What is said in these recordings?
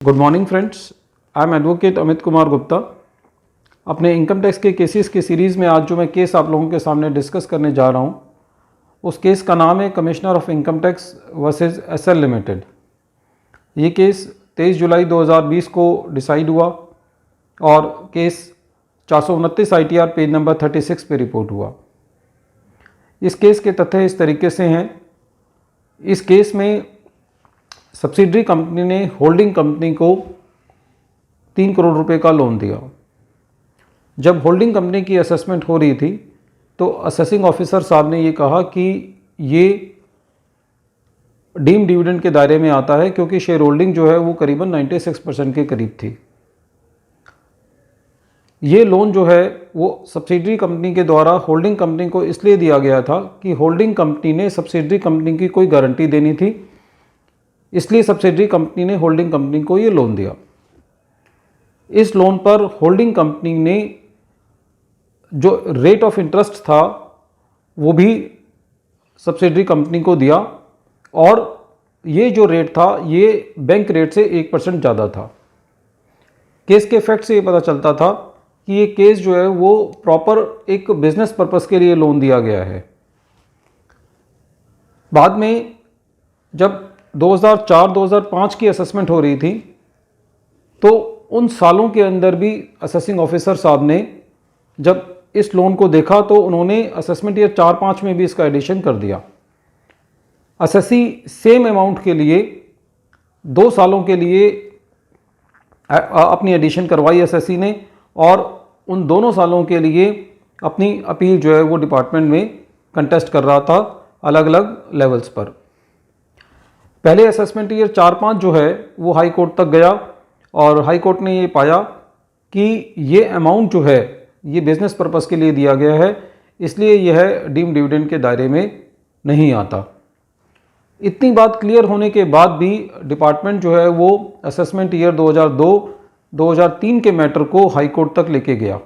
Good morning friends, I am advocate Amit Kumar Gupta. अपने income tax के cases की सीरीज़ में आज जो मैं केस आप लोगों के सामने डिस्कस करने जा रहा हूँ उस केस का नाम है Commissioner of Income Tax versus SL Limited. ये केस 23 जुलाई 2020 को डिसाइड हुआ और केस 429 ITR पेज नंबर 36 पे रिपोर्ट हुआ। इस केस के तथ्य इस तरीके से हैं। इस केस में सब्सिडरी कंपनी ने होल्डिंग कंपनी को 3 करोड़ रुपए का लोन दिया। जब होल्डिंग कंपनी की असेसमेंट हो रही थी तो असेसिंग ऑफिसर साहब ने ये कहा कि ये डीम डिविडेंड के दायरे में आता है क्योंकि शेयर होल्डिंग जो है वो करीबन 96% के करीब थी। ये लोन जो है वो सब्सिडरी कंपनी के द्वारा होल्डिंग कंपनी को इसलिए दिया गया था कि होल्डिंग कंपनी ने सब्सिडरी कंपनी की कोई गारंटी देनी थी, इसलिए सब्सिडरी कंपनी ने होल्डिंग कंपनी को ये लोन दिया। इस लोन पर होल्डिंग कंपनी ने जो रेट ऑफ इंटरेस्ट था वो भी सब्सिडरी कंपनी को दिया और ये जो रेट था ये बैंक रेट से 1% ज़्यादा था। केस के फैक्ट से ये पता चलता था कि ये केस जो है वो प्रॉपर एक बिजनेस पर्पस के लिए लोन दिया गया है। बाद में जब 2004-2005 की असेसमेंट हो रही थी तो उन सालों के अंदर भी असेसिंग ऑफिसर साहब ने जब इस लोन को देखा तो उन्होंने असेसमेंट ईयर 4-5 में भी इसका एडिशन कर दिया। असेसी सेम अमाउंट के लिए 2 सालों के लिए अपनी एडिशन करवाई असेसी ने और उन दोनों सालों के लिए अपनी अपील जो है वो डिपार्टमेंट में कंटेस्ट कर रहा था अलग अलग लेवल्स पर। पहले असेसमेंट ईयर 4-5 जो है वो हाई कोर्ट तक गया और हाई कोर्ट ने ये पाया कि ये अमाउंट जो है ये बिजनेस पर्पस के लिए दिया गया है, इसलिए यह डीम डिविडेंड के दायरे में नहीं आता। इतनी बात क्लियर होने के बाद भी डिपार्टमेंट जो है वो असेसमेंट ईयर 2002-2003 के मैटर को हाई कोर्ट तक लेके गया।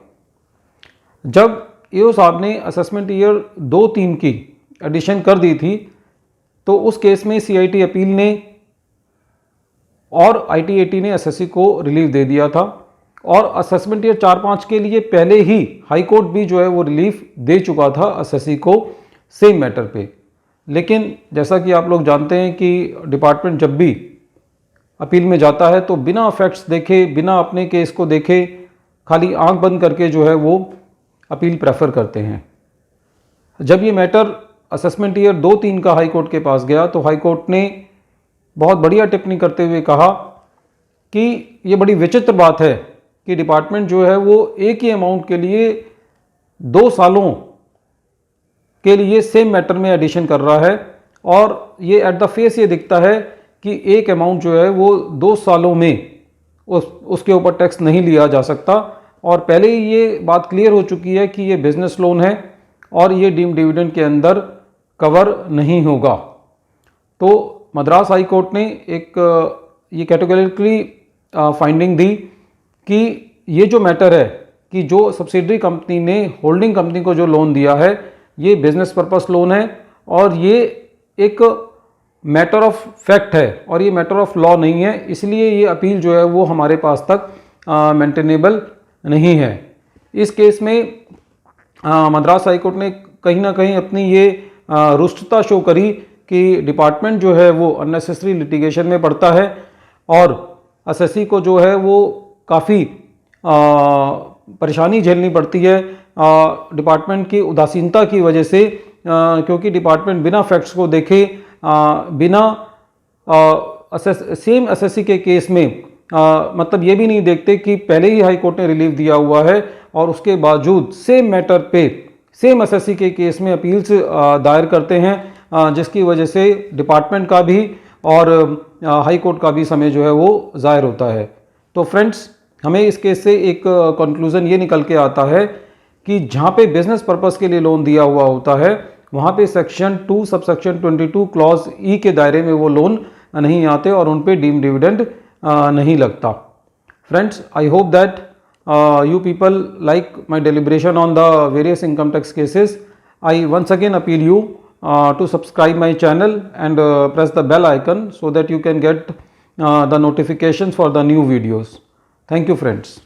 जब ईओ साहब ने असेसमेंट ईयर 2-3 की एडिशन कर दी थी तो उस केस में CIT अपील ने और ITAT ने एसएससी को रिलीफ दे दिया था और असेसमेंट ईयर 4-5 के लिए पहले ही हाई कोर्ट भी जो है वो रिलीफ दे चुका था एसएससी को सेम मैटर पे। लेकिन जैसा कि आप लोग जानते हैं कि डिपार्टमेंट जब भी अपील में जाता है तो बिना फैक्ट्स देखे, बिना अपने केस को देखे, खाली आंख बंद करके जो है वो अपील प्रेफर करते हैं। जब ये मैटर असेसमेंट ईयर 2-3 का हाई कोर्ट के पास गया तो हाई कोर्ट ने बहुत बढ़िया टिप्पणी करते हुए कहा कि ये बड़ी विचित्र बात है कि डिपार्टमेंट जो है वो एक ही अमाउंट के लिए 2 सालों के लिए सेम मैटर में एडिशन कर रहा है और ये एट द फेस ये दिखता है कि एक अमाउंट जो है वो 2 सालों में उसके ऊपर टैक्स नहीं लिया जा सकता और पहले ही ये बात क्लियर हो चुकी है कि ये बिजनेस लोन है और ये डीम डिविडेंड के अंदर कवर नहीं होगा। तो मद्रास हाई कोर्ट ने एक ये कैटेगोरिकली फाइंडिंग दी कि ये जो मैटर है कि जो सब्सिडरी कंपनी ने होल्डिंग कंपनी को जो लोन दिया है ये बिजनेस पर्पस लोन है और ये एक मैटर ऑफ फैक्ट है और ये मैटर ऑफ लॉ नहीं है, इसलिए ये अपील जो है वो हमारे पास तक मेंटेनेबल नहीं है। इस केस में मद्रास हाई कोर्ट ने कहीं ना कहीं अपनी ये रुष्टता शो करी कि डिपार्टमेंट जो है वो अननेसेसरी लिटिगेशन में पड़ता है और एसएससी को जो है वो काफ़ी परेशानी झेलनी पड़ती है डिपार्टमेंट की उदासीनता की वजह से, क्योंकि डिपार्टमेंट बिना फैक्ट्स को देखे, बिना सेम एसएससी के केस में मतलब ये भी नहीं देखते कि पहले ही हाई कोर्ट ने रिलीफ दिया हुआ है और उसके बावजूद सेम मैटर पे सेम एसएससी के केस में अपील्स दायर करते हैं, जिसकी वजह से डिपार्टमेंट का भी और हाई कोर्ट का भी समय जो है वो ज़ाहिर होता है। तो फ्रेंड्स, हमें इस केस से एक कंक्लूज़न ये निकल के आता है कि जहाँ पे बिजनेस पर्पस के लिए लोन दिया हुआ होता है वहाँ पे सेक्शन 2 सबसेक्शन 22 क्लॉज E के दायरे में वो लोन नहीं आते और उन पे डीम डिविडेंड नहीं लगता। Friends, I hope that you people like my deliberation on the various income tax cases. I once again appeal you to subscribe my channel and press the bell icon so that you can get the notifications for the new videos. Thank you friends.